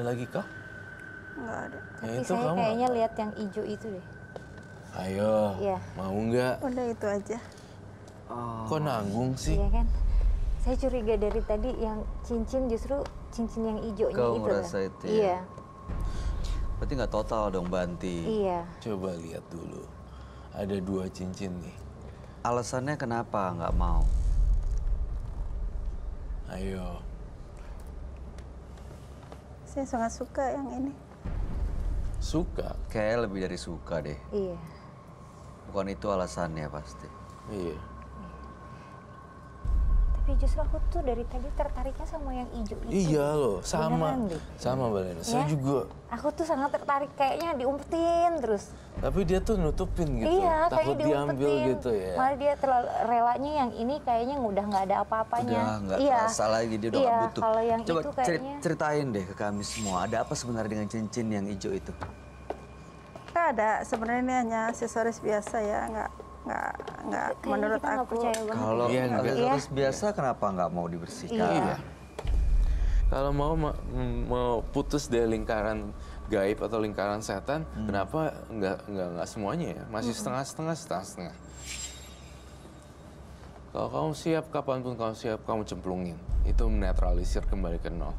lagi kah? Nggak ada. Tapi saya kayaknya lihat yang hijau itu deh. Ayo, Iya. mau nggak? Udah itu aja. Kok nanggung sih? Iya kan? Saya curiga dari tadi yang cincin justru cincin yang hijaunya Kau itu. ngerasa itu ya? Iya. Berarti nggak total dong Banti. Iya. Coba lihat dulu. Ada 2 cincin nih. Alasannya kenapa nggak mau? Ayo. Saya sangat suka yang ini. Suka? Kayak lebih dari suka deh. Iya. Bukan itu alasannya pasti. Iya. Tapi justru aku tuh dari tadi tertariknya sama yang hijau itu. Iya loh, sama. Beneran deh. Sama Mbak Lena. Saya Ya? juga. Aku tuh sangat tertarik kayaknya diumpetin terus. Tapi dia tuh nutupin gitu. Iya, Takut kayaknya diambil diumpetin. gitu ya. Malah dia terlalu relanya yang ini kayaknya udah nggak ada apa-apanya. Udah nggak Iya. terasa lagi, dia udah Iya, nggak butuh. kalau yang Coba itu kayaknya. ceritain deh ke kami semua, ada apa sebenarnya dengan cincin yang hijau itu? Nggak ada. Sebenarnya ini hanya aksesoris biasa ya. Nggak Kayaknya menurut kita nggak aku. percaya banget. Kalau Iya, enggak. aksesoris biasa kenapa nggak mau dibersihkan? Iya. Kalau mau putus dari lingkaran gaib atau lingkaran setan, kenapa nggak semuanya ya? Masih setengah-setengah. Kalau kamu siap, kapanpun kamu siap, kamu cemplungin. Itu menetralisir kembali ke 0.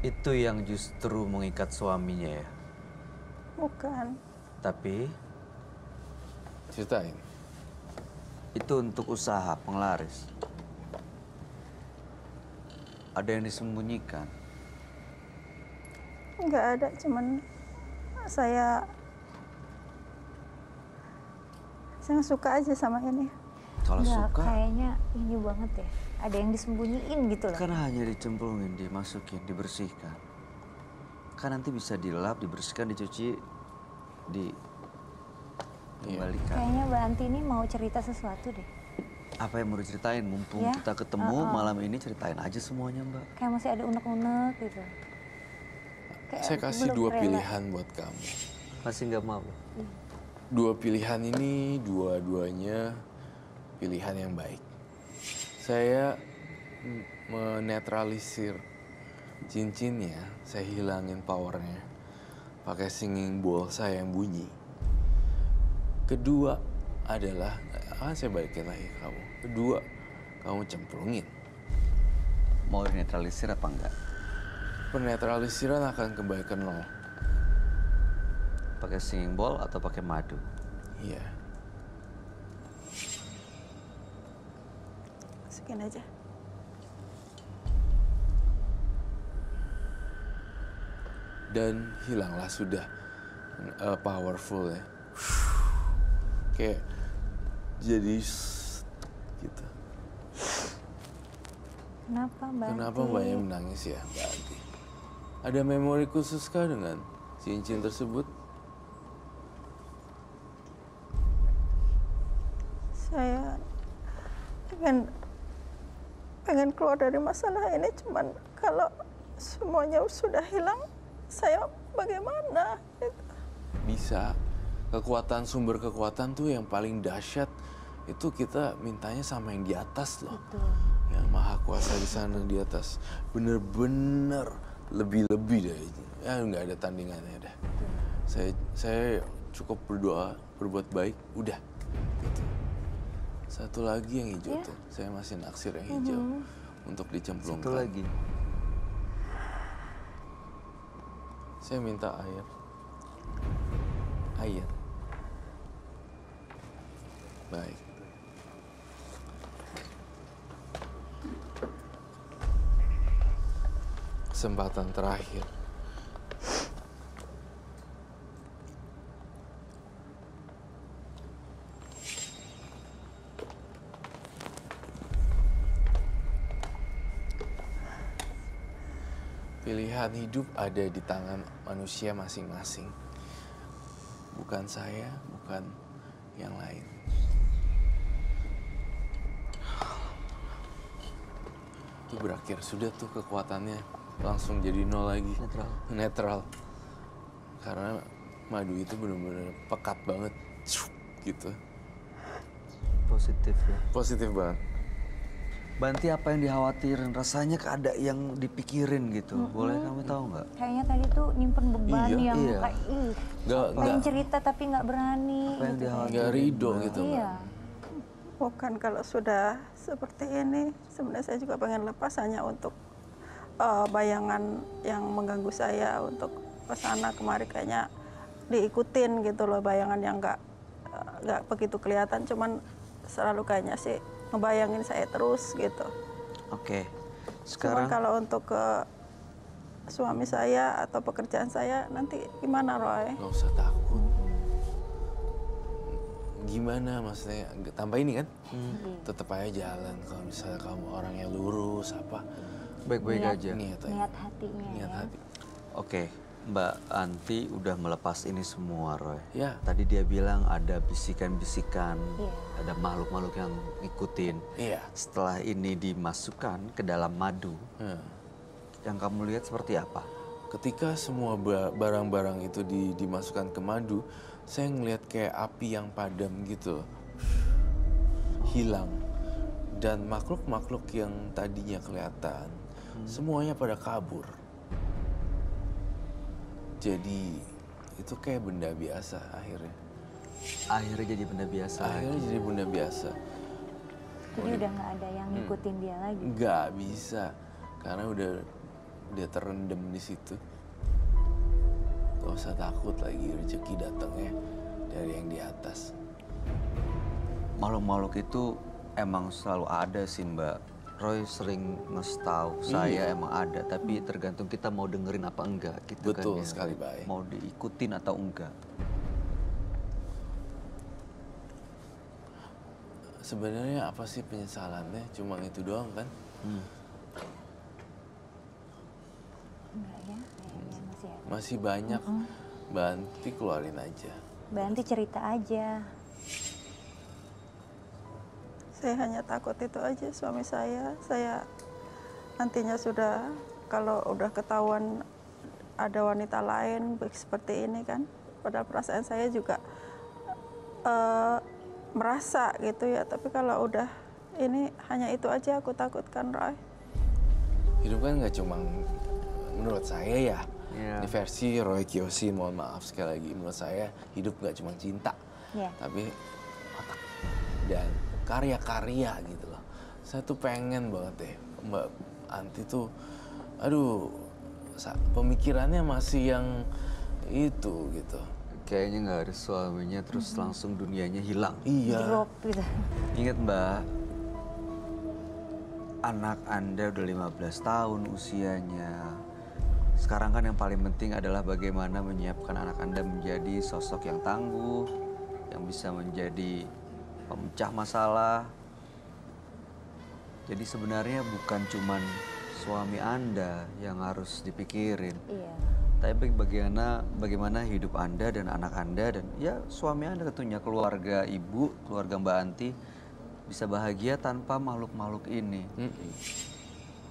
Itu yang justru mengikat suaminya ya? Bukan. Tapi Ceritain. itu untuk usaha penglaris. Ada yang disembunyikan. Nggak ada. Cuman saya suka aja sama ini. Kalau Nggak, suka kayaknya ini banget ya. Ada yang disembunyiin gitu loh. kan hanya dicemplungin, dimasukin, dibersihkan. Kan nanti bisa dilap, dibersihkan, dicuci, dikembalikan. Kayaknya Mbak Anti ini mau cerita sesuatu deh. Apa yang mau diceritain? Mumpung Ya. kita ketemu malam ini, ceritain aja semuanya Mbak. Kayak masih ada unek-unek gitu. Kayak Saya kasih belum 2 rela. pilihan buat kamu. Masih nggak mau? 2 pilihan ini, dua-duanya pilihan yang baik. Saya menetralisir cincinnya, saya hilangin powernya, pakai singing bowl saya yang bunyi. Kedua adalah, saya balikin lagi ke kamu. Kedua, kamu cemplungin. Mau dinetralisir apa enggak? Penetralisiran akan kembali ke 0. Pakai singing bowl atau pakai madu? Iya. Masukin aja. Dan hilanglah sudah powerful ya. Kayak jadi gitu. Kenapa Mbak Kenapa Anti? Mbaknya menangis ya Mbak Anti? Ada memori khusus kah dengan cincin tersebut? Saya pengen keluar dari masalah ini, cuman kalau semuanya sudah hilang, saya bagaimana? Bisa. Sumber kekuatan tuh yang paling dahsyat itu kita mintanya sama yang di atas loh. Betul. Yang maha kuasa di sana di atas. Bener-bener lebih-lebih dari ya nggak ada tandingannya dah. Saya cukup berdoa, berbuat baik, udah. Gitu. Satu lagi yang hijau tuh, saya masih naksir yang hijau untuk dicemplungkan. Satu lagi. Saya minta air. Air. Baik. Kesempatan terakhir. Pilihan hidup ada di tangan manusia masing-masing. Bukan saya, bukan yang lain. Itu berakhir, sudah tuh kekuatannya langsung jadi 0 lagi. Netral. Karena madu itu benar-benar pekat banget. Gitu. Positif ya. Positif banget. Banti apa yang dikhawatirin, rasanya ada yang dipikirin gitu. Boleh kami tahu nggak? Kayaknya tadi tuh nyimpen beban Iya, yang iya. kayak Nggak pengen cerita tapi nggak berani. Apa yang gitu. dikhawatirin? nggak ridho gitu. Iya. Bukan, kalau sudah seperti ini, sebenarnya saya juga pengen lepas hanya untuk bayangan yang mengganggu saya untuk kesana kemari kayaknya diikutin gitu loh, bayangan yang nggak begitu kelihatan, cuman selalu kayaknya sih ngebayangin saya terus gitu. Oke, Cuman sekarang kalau untuk ke suami saya atau pekerjaan saya nanti gimana, Roy? Nggak usah takut. Gimana maksudnya? Tanpa ini kan? Tetap aja jalan. Kalau misalnya kamu orangnya lurus apa? baik-baik Niat. aja. Niat aja. Niat hatinya Niat ya. hati. Oke, Mbak Anti udah melepas ini semua, Roy. Ya. Tadi dia bilang ada bisikan-bisikan, Iya. ada makhluk-makhluk yang ngikutin. Iya. Setelah ini dimasukkan ke dalam madu, Nah, yang kamu lihat seperti apa? ketika semua barang-barang itu dimasukkan ke madu, saya ngelihat kayak api yang padam gitu. Hilang. Dan makhluk-makhluk yang tadinya kelihatan, semuanya pada kabur. Jadi itu kayak benda biasa akhirnya. Akhirnya jadi benda biasa. Akhirnya jadi benda biasa. Jadi udah nggak ada yang ngikutin dia lagi. Nggak bisa, karena udah terendam di situ. Gak usah takut lagi, rezeki datangnya dari yang di atas. Makhluk-makhluk itu emang selalu ada sih, Mbak. Roy sering ngasih tahu saya emang ada, tapi tergantung kita mau dengerin apa enggak gitu kan. Betul ya. sekali, Bay. Mau diikutin atau enggak. Sebenarnya apa sih penyesalannya? Cuma itu doang kan? Enggak ya, kayaknya masih ada. Masih banyak. Banti keluarin aja. Banti cerita aja. Saya hanya takut itu aja, suami saya nantinya sudah, kalau udah ketahuan ada wanita lain seperti ini kan, padahal perasaan saya juga merasa gitu ya, tapi kalau udah ini hanya itu aja aku takutkan, Roy. Hidup kan nggak cuma, menurut saya ya, Iya. ini versi Roy Kiyoshi, mohon maaf sekali lagi, menurut saya hidup nggak cuma cinta, Iya. tapi otak dan karya-karya gitu loh. Saya tuh pengen banget deh Mbak Anti tuh, aduh, pemikirannya masih yang itu gitu. Kayaknya nggak ada suaminya terus langsung dunianya hilang. Iya. Drop gitu. Ingat Mbak, anak Anda udah 15 tahun usianya. Sekarang kan yang paling penting adalah bagaimana menyiapkan anak Anda menjadi sosok yang tangguh, yang bisa menjadi pemecah masalah. Jadi sebenarnya bukan cuman suami Anda yang harus dipikirin. Iya. Tapi bagaimana hidup Anda dan anak Anda dan ya suami Anda tentunya, keluarga ibu, keluarga Mbak Anti bisa bahagia tanpa makhluk-makhluk ini.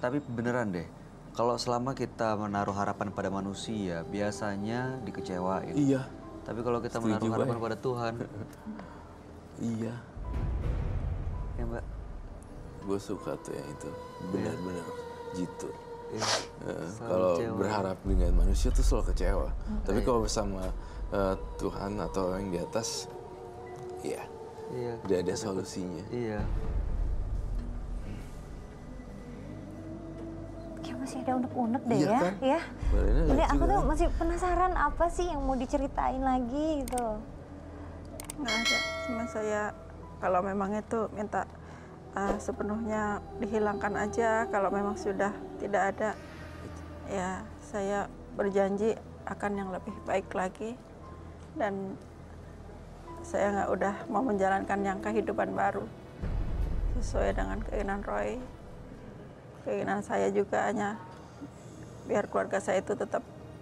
Tapi beneran deh, kalau selama kita menaruh harapan pada manusia, biasanya dikecewain. Iya. Tapi kalau kita Setuju, menaruh harapan Bay. pada Tuhan, Iya. ya Mbak. Gue suka tuh yang itu, benar-benar jitu. Ya, Kalau kecewa. berharap dengan manusia tuh selalu kecewa. Tapi kalau bersama Tuhan atau yang di atas, ya Iya. udah ada solusinya. Iya. Kayak masih ada unek-unek deh Iya ya. kan? Ya. Mbak Lena lihat Ini aku juga tuh kan? masih penasaran apa sih yang mau diceritain lagi gitu. Nggak ada, cuma saya kalau memang itu minta sepenuhnya dihilangkan aja. Kalau memang sudah tidak ada, ya saya berjanji akan yang lebih baik lagi, dan saya nggak udah mau menjalankan yang kehidupan baru sesuai dengan keinginan Roy. Keinginan saya juga hanya biar keluarga saya itu tetap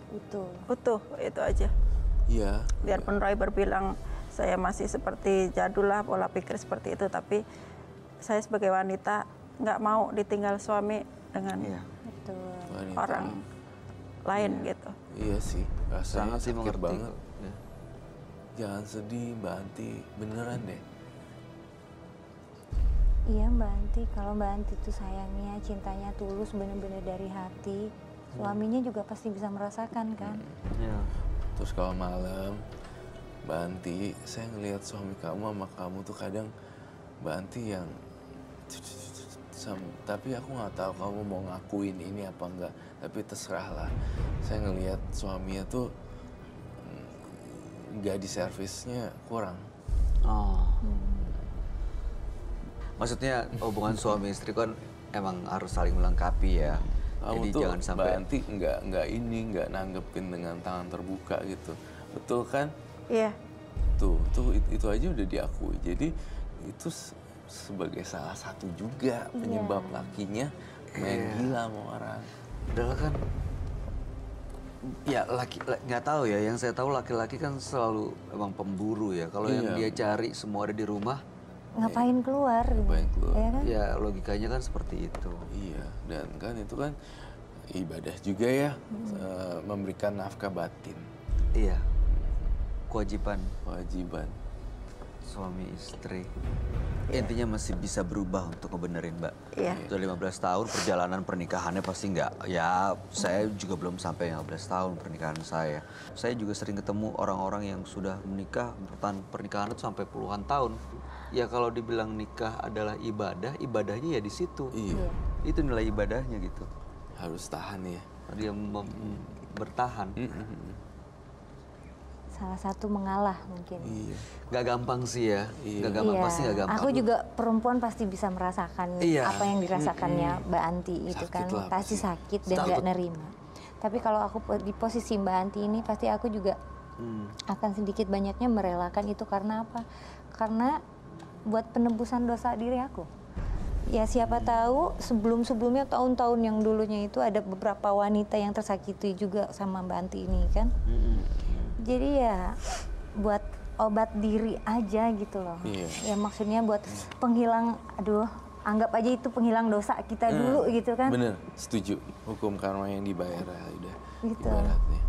Betul. utuh, itu aja. Iya. Biarpun Roy berbilang saya masih seperti jadul lah, pola pikir seperti itu, tapi saya sebagai wanita nggak mau ditinggal suami dengan Iya. Betul. Wanita. orang lain gitu. Iya sih, rasanya Sangat sih sakit mengerti banget. kok. Ya. Jangan sedih Mbak Anti, beneran deh. Iya Mbak Anti, kalau Mbak Anti itu sayangnya, cintanya tulus benar-benar dari hati, suaminya juga pasti bisa merasakan kan? Ya. Terus kalau malam, Mbak Anti, saya ngelihat suami kamu sama kamu tuh kadang Mbak Anti yang tapi aku nggak tahu kamu mau ngakuin ini apa enggak, tapi terserah lah. Saya ngelihat suaminya tuh nggak di servisnya kurang. Oh. Maksudnya hubungan suami istri kan emang harus saling melengkapi ya. Kamu Jadi tuh jangan sampai Mbak Anti nggak nanggepin dengan tangan terbuka gitu, betul kan? Iya. Tuh itu aja udah diakui. Jadi itu sebagai salah satu juga penyebab lakinya main gila sama orang. adalah kan ya laki nggak tahu ya, yang saya tahu laki-laki kan selalu emang pemburu ya. Kalau yang dia cari semua ada di rumah, Ngapain keluar? Ngapain keluar? Ya kan? ya logikanya kan seperti itu. Iya, dan kan itu kan ibadah juga ya, memberikan nafkah batin, Iya, kewajiban kewajiban. suami istri. Intinya masih bisa berubah untuk ngebenerin, Mbak. Iya. Sudah 15 tahun perjalanan pernikahannya pasti nggak. Ya, saya juga belum sampai 15 tahun pernikahan saya. Saya juga sering ketemu orang-orang yang sudah menikah, bertahan pernikahan itu sampai puluhan tahun. Ya kalau dibilang nikah adalah ibadah, ibadahnya ya di situ. Iya, Itu nilai ibadahnya gitu. harus tahan ya. Dia bertahan. Salah satu mengalah mungkin. Iya. Gak gampang sih ya. Iya. Gak gampang, Iya, pasti gak gampang. aku juga perempuan pasti bisa merasakan Iya. apa yang dirasakannya Mbak Anti itu Sakit kan lah pasti pasti. sakit dan Takut. gak nerima. Tapi kalau aku di posisi Mbak Anti ini pasti aku juga akan sedikit banyaknya merelakan itu karena apa? Karena buat penebusan dosa diri aku. Ya siapa tahu sebelum-sebelumnya tahun-tahun yang dulunya itu ada beberapa wanita yang tersakiti juga sama Mbak Anti ini kan. Jadi ya buat obat diri aja gitu loh. Iya. Ya maksudnya buat penghilang, aduh anggap aja itu penghilang dosa kita dulu gitu kan. Bener, setuju. Hukum karma yang dibayar udah. Gitu. Ibaratnya.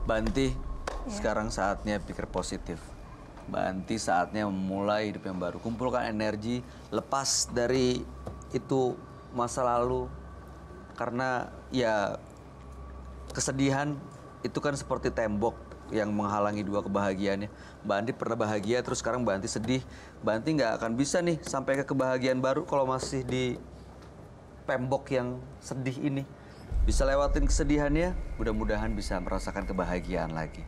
Banti, sekarang saatnya pikir positif. Banti saatnya memulai hidup yang baru. Kumpulkan energi, lepas dari itu masa lalu. Karena ya kesedihan itu kan seperti tembok yang menghalangi dua kebahagiaannya. Mbak Anti pernah bahagia, terus sekarang Mbak Anti sedih. Mbak Anti nggak akan bisa nih sampai ke kebahagiaan baru kalau masih di tembok yang sedih ini. Bisa lewatin kesedihannya, mudah-mudahan bisa merasakan kebahagiaan lagi.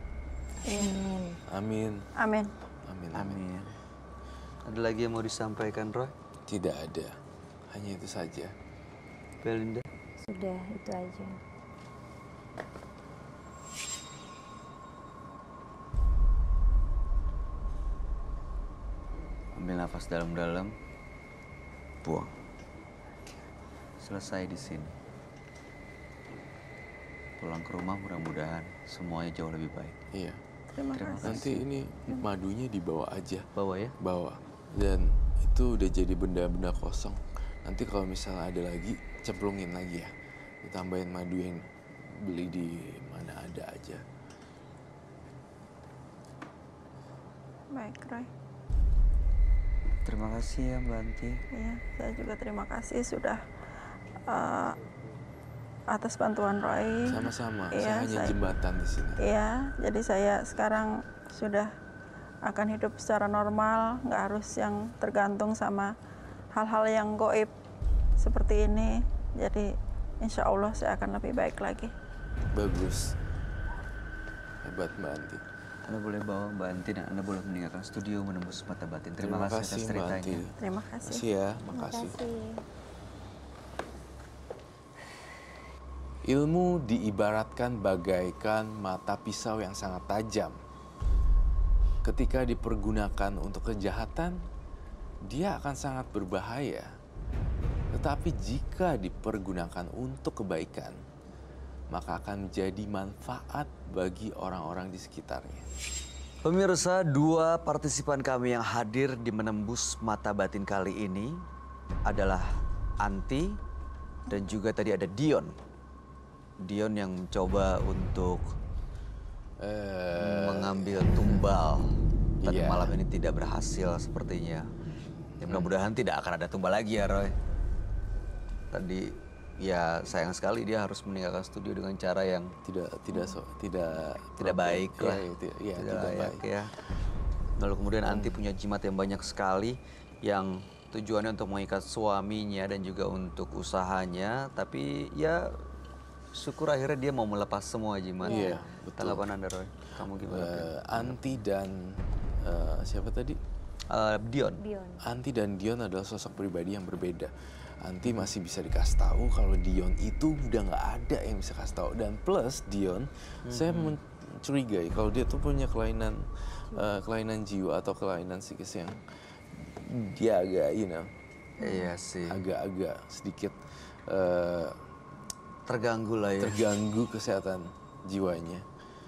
Amin. Amin. Amin. Amin. Ada lagi yang mau disampaikan, Roy? Tidak ada. Hanya itu saja. Belinda? Sudah itu aja. Ambil nafas dalam-dalam, buang. Selesai di sini. Pulang ke rumah mudah-mudahan semuanya jauh lebih baik. Iya. Terima kasih. Nanti ini madunya dibawa aja. Bawa ya? Bawa. Dan itu udah jadi benda-benda kosong. Nanti kalau misalnya ada lagi, cemplungin lagi ya. Ditambahin madu yang beli di mana ada aja. Baik, Roy. Terima kasih ya Mbak Anti. Iya, saya juga terima kasih sudah atas bantuan Roy. Sama-sama. Iya, Saya hanya jembatan di sini. Iya, jadi saya sekarang sudah akan hidup secara normal, nggak harus yang tergantung sama hal-hal yang goib seperti ini. Jadi insya Allah saya akan lebih baik lagi. Bagus. Hebat Mbak Anti. Anda boleh bawa Mbak Anti dan Anda boleh meninggalkan studio menembus mata batin. Terima kasih atas Mbak Anti. ceritanya. Terima kasih. Makasih ya. Makasih. Ilmu diibaratkan bagaikan mata pisau yang sangat tajam. Ketika dipergunakan untuk kejahatan, dia akan sangat berbahaya. Tetapi jika dipergunakan untuk kebaikan, maka akan menjadi manfaat bagi orang-orang di sekitarnya. Pemirsa, dua partisipan kami yang hadir di Menembus Mata Batin kali ini adalah Anti dan juga tadi ada Dion. Dion yang mencoba untuk mengambil tumbal. Tapi iya. malam ini tidak berhasil sepertinya. Ya mudah-mudahan tidak akan ada tumbal lagi ya Roy. Tadi ya sayang sekali dia harus meninggalkan studio dengan cara yang tidak baik lah. Tidak layak ya. Lalu kemudian Anti punya jimat yang banyak sekali yang tujuannya untuk mengikat suaminya dan juga untuk usahanya, tapi ya syukur akhirnya dia mau melepas semua jimat. Iya, betul. Tanggapan Anda Roy? Kamu gimana? Anti dan siapa tadi? Dion. Anti dan Dion adalah sosok pribadi yang berbeda. Anti masih bisa dikasih tahu, kalau Dion itu udah nggak ada yang bisa kasih tahu. Dan plus Dion, saya mencurigai kalau dia tuh punya kelainan jiwa atau kelainan psikis yang dia agak, Iya sih. agak sedikit Terganggu lah ya. terganggu kesehatan jiwanya.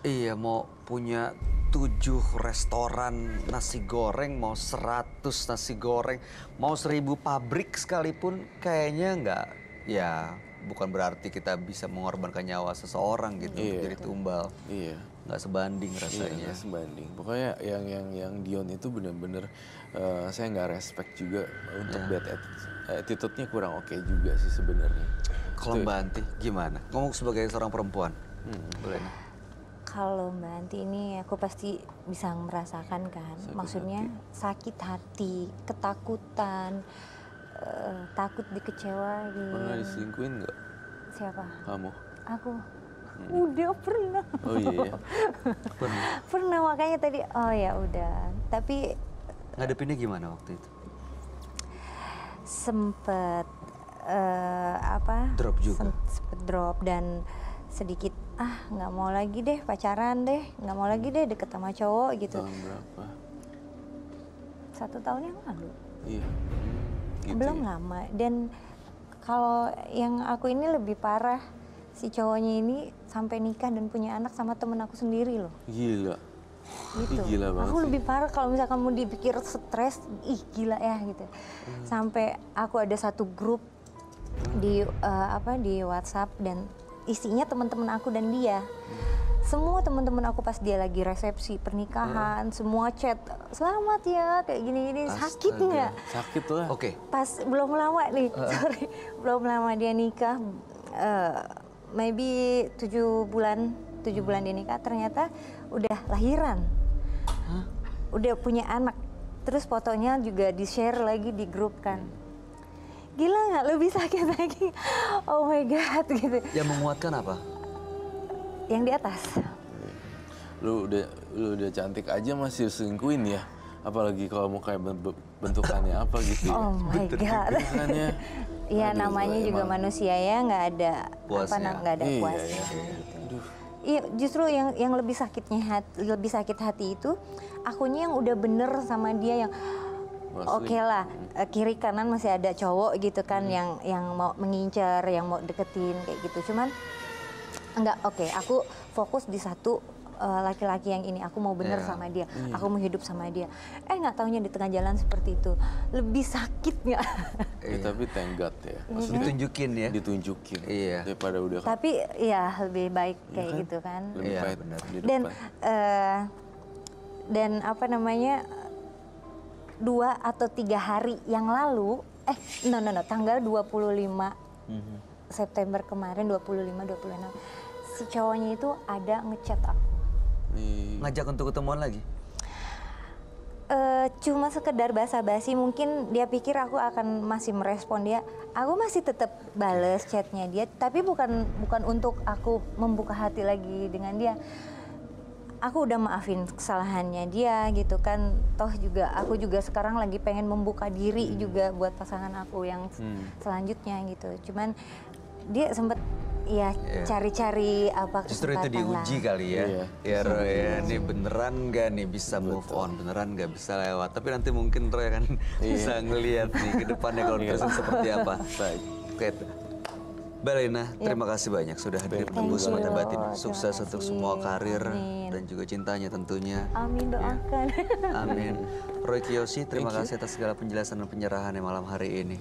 Iya, mau punya 7 restoran nasi goreng, mau 100 nasi goreng, mau 1000 pabrik sekalipun kayaknya nggak, ya bukan berarti kita bisa mengorbankan nyawa seseorang gitu untuk jadi tumbal. Iya. Nggak sebanding Iya, rasanya. nggak sebanding. Pokoknya yang Dion itu benar-benar saya nggak respect juga untuk bad attitude-nya kurang oke juga sih sebenarnya. Kalau Mbak Anti gimana? Ngomong sebagai seorang perempuan, boleh nih? Kalau Mbak Anti ini aku pasti bisa merasakan kan, maksudnya sakit hati, ketakutan, takut dikecewain. Pernah diselingkuhin nggak Siapa? kamu? Aku. Udah pernah. Oh iya. Pernah, makanya tadi oh ya udah. Tapi Ngadepinnya gimana waktu itu? sempet Drop juga? Sempet drop dan sedikit nggak mau lagi deh pacaran deh, nggak mau lagi deh deket sama cowok gitu. Tahun berapa? 1 tahun yang lalu. Iya. Gitu Belum ya? lama. Dan kalau yang aku ini lebih parah, si cowoknya ini sampai nikah dan punya anak sama temen aku sendiri loh. Gila. Gitu. Ih, gila banget Aku sih. lebih parah kalau misalkan mau dipikir stres, gila ya gitu. Sampai aku ada satu grup di di WhatsApp dan isinya teman-teman aku dan dia. Semua teman-teman aku pas dia lagi resepsi pernikahan, semua chat, "Selamat ya," kayak gini-gini. Sakit Astaga. nggak? Sakit lah. Oke. Pas belum lama nih, sorry, belum lama dia nikah, maybe 7 bulan dia nikah, ternyata udah lahiran, udah punya anak, terus fotonya juga di-share lagi di grup kan. Gila nggak? Lebih sakit lagi. Oh my god gitu. Yang menguatkan apa? Yang di atas. Lu udah cantik aja masih selingkuhin ya. Apalagi kalau mau kayak bentukannya apa gitu ya. Oh my god. Bentukannya. Iya Aduh, namanya juga emang. manusia ya, nggak ada Puasnya. nggak ada Iya, puasnya. iya. Gitu. Aduh. Iya, justru yang lebih lebih sakit hati itu akunya yang udah bener sama dia yang oke lah, kiri kanan masih ada cowok gitu kan yang mau mengincar, yang mau deketin kayak gitu. Cuman enggak, oke, aku fokus di satu laki-laki yang ini, aku mau bener sama dia, aku mau hidup sama dia. Nggak taunya di tengah jalan seperti itu, lebih sakit nggak? Ya, tapi thank God ya. Maksudnya Ditunjukin ya? ditunjukin. Iya. Daripada udah Tapi ya lebih baik kayak gitu kan. lebih Iya, pahit benar. di Dan depan. dan apa namanya 2 atau 3 hari yang lalu, tanggal 25 September kemarin, 25-26, si cowoknya itu ada ngechat aku. Nih, Ngajak untuk ketemuan lagi? Cuma sekedar basa-basi, mungkin dia pikir aku akan masih merespon dia. Aku masih tetap bales chatnya dia, tapi bukan untuk aku membuka hati lagi dengan dia. Aku udah maafin kesalahannya dia gitu kan. Toh juga aku juga sekarang lagi pengen membuka diri juga buat pasangan aku yang selanjutnya gitu. Cuman dia sempet cari-cari apa Justru itu kesempatan diuji lah. kali ya. Iya. Ya Roy ya, ini beneran nggak nih bisa move on, beneran nggak bisa lewat. Tapi nanti mungkin Roy akan bisa ngelihat nih ke depannya kalau terus seperti apa. baik. Oke. Mbak Lena, terima kasih banyak sudah hadir menembus you. mata batin. Terima Sukses untuk kasih. semua karir Amin. dan juga cintanya tentunya. Amin, doakan. Amin. Roy Kiyoshi, terima kasih atas segala penjelasan dan penyerahan malam hari ini.